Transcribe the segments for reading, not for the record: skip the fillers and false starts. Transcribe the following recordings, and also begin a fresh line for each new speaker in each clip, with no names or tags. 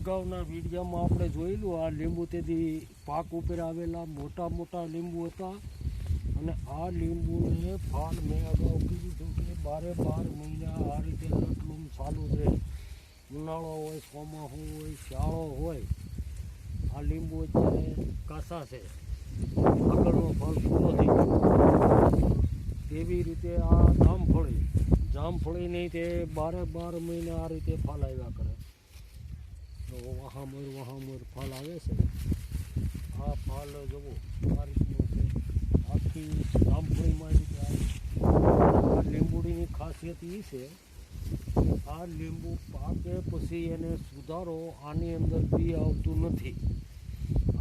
અગાઉના વિડીયોમાં આપણે જોયેલું આ લીંબુ તેથી પાક ઉપર આવેલા મોટા મોટા લીંબુ હતા અને આ લીંબુને ફાલ મેં અગાઉ કીધું હતું કે 12 મહિના આ રીતે લટલું ચાલુ રહે. ઉનાળો હોય, ચોમાસું હોય, શિયાળો હોય, આ લીંબુ અત્યારે કાસા છે, આગળનો ફળ પૂરો થઈ ગયો. તેવી રીતે આ જામફળી નહીં તે 12 મહિના આ રીતે ફાલ આવ્યા કરે. તો વહામર ફાલ આવે છે. આ ફાલ જુઓ આ રીતનું છે, આખી જામફળીમાં રીતે આ લીંબુડીની ખાસિયત એ છે, આ લીંબુ પાકે પછી એને સુધારો આની અંદર બી આવતું નથી.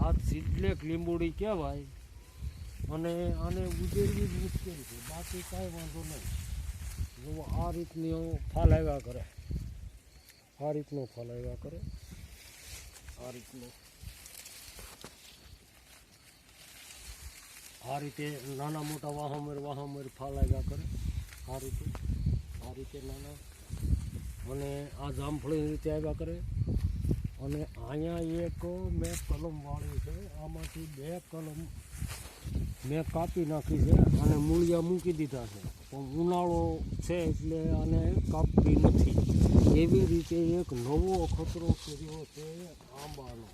આ સીડલેક લીંબુડી કહેવાય અને આને ઉજેરવી જ મુશ્કેલ છે, બાકી કાંઈ વાંધો નહીં. જો આ રીતની ફાલ આવ્યા કરે, આ રીતનો ફાલ આવ્યા કરે, આ રીતનો આ રીતે નાના મોટા વાહમર ફાલ આવ્યા કરે, આ રીતે નાના. અને આ જામફળી રીતે આવ્યા કરે. અને અહીંયા એક મેં કલમ વાળી છે, આમાંથી 2 કલમ મેં કાપી નાખી છે અને મૂળિયા મૂકી દીધા છે, પણ ઉનાળો છે એટલે આને કાપવી નથી. એવી રીતે એક નવો અખતરો કર્યો છે આંબાનો.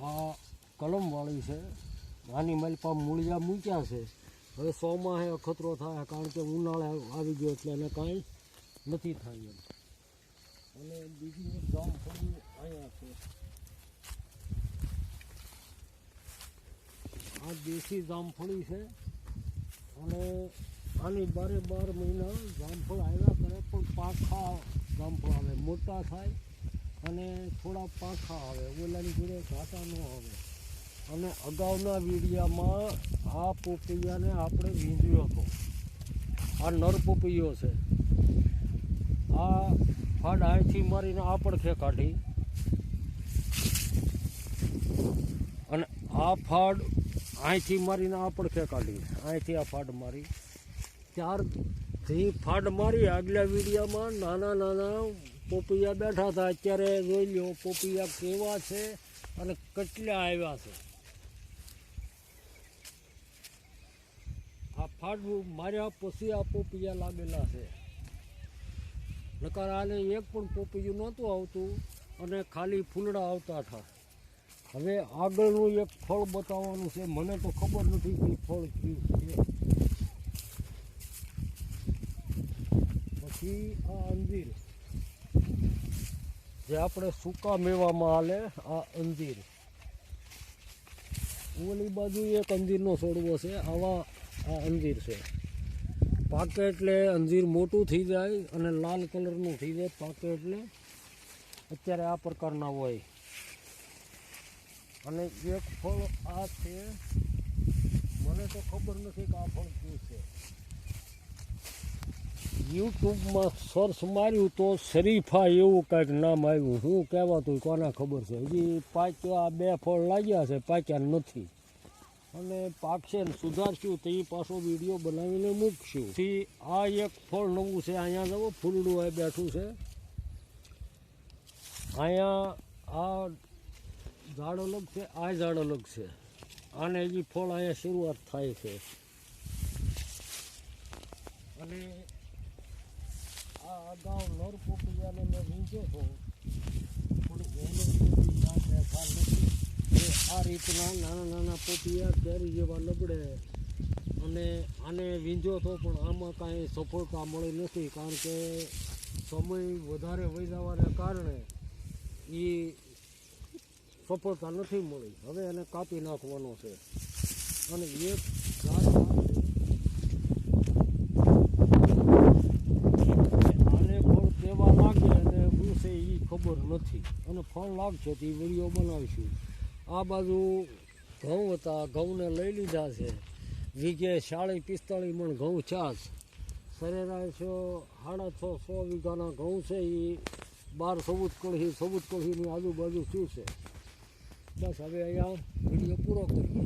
આ કલમવાળી છે, આની મારી પાસે મૂળિયા મૂક્યા છે. હવે 100 માહે અખતરો થાય, કારણ કે ઉનાળે આવી ગયો એટલે એને કાંઈ નથી થાય એમ. અને બીજી એક જામફળી અહીંયા છે, આ દેશી જામફળી છે. અને આની 12 મહિના જામફળ આવ્યા કરે, પણ પાખા જામફળ આવે, મોટા થાય અને થોડા પાખા આવે, ઓલાની જોડે ઘાટા ન આવે. અને અગાઉના વિડીયામાં આ પોપૈયાને આપણે વીંધ્યો હતો. આ નર પોપૈયો છે. આ ફાડ અહીંથી મારીને આ પડખે કાઢી અને આ ફાડ અહીંથી મારીને આ પડખે કાઢી, અહીંથી આ ફાડ મારી. ત્યારથી ફાડ મારી આગલા વિડીયામાં નાના નાના પોપૈયા બેઠા હતા. અત્યારે જોઈ લો પોપૈયા કેવા છે અને કેટલા આવ્યા છે. આ ફાડ માર્યા પછી આ પોપૈયા લાગેલા છે. નકાર આને એક પણ પોપૈયું નહોતું આવતું અને ખાલી ફૂલડા આવતા હતા. હવે આગળનું એક ફળ બતાવવાનું છે, મને તો ખબર નથી કે ફળ કયું છે. પછી આ અંજીર, જે આપણે સૂકા મેવામાં હાલે, આ અંજીર. ઓલી બાજુ એક અંજીરનો છોડવો છે. આવા આ અંજીર છે. પાકે એટલે અંજીર મોટું થઈ જાય અને લાલ કલરનું થઈ જાય. પાકે એટલે અત્યારે આ પ્રકારના હોય. અને એક ફળ આ છે, મને તો ખબર નથી કે આ ફળ શું છે. યુટ્યુબમાં સર્ચ માર્યું તો શરીફા એવું કંઈક નામ આવ્યું. શું કહેવાતું કોના ખબર છે. હજી પાક્યા 2 ફળ લાગ્યા છે, પાક્યા નથી. અને પાકશે ને સુધારશું તો એ પાછો વિડીયો બનાવીને મૂકશું. આ એક ફળ નવું છે. અહીંયા જવો ફૂલડું આ બેઠું છે. અહીંયા આ ઝાડ અલગ છે, આ ઝાડ અલગ છે. આને હજી ફળ અહીંયા શરૂઆત થાય છે. અને આ અગાઉ નર પોપૈયાને મેં વીંચ્યો હતો, પણ એને ખ્યાલ નથી. આ રીતના નાના નાના પોપૈયા કેરી જેવા લબડે. અને આને વીંધ્યો હતો પણ આમાં કાંઈ સફળતા મળી નથી, કારણ કે સમય વધારે વહી જવાના કારણે એ સફળતા નથી મળી. હવે એને કાપી નાખવાનો છે. અને એક ઝાડ આને ફળ કેવા લાગે અને શું છે એ ખબર નથી. અને ફળ લાગશે તો એ વિડીયો બનાવીશું. આ બાજુ ઘઉં હતા, ઘઉંને લઈ લીધા છે. વીઘે 40-45 મણ ઘઉં છાસ. સરેરાશ 650 વીઘાના ઘઉં છે. એ 12 14 કળીની આજુબાજુ શું છે. બસ હવે અહીંયા વિડીયો પૂરો કરીએ.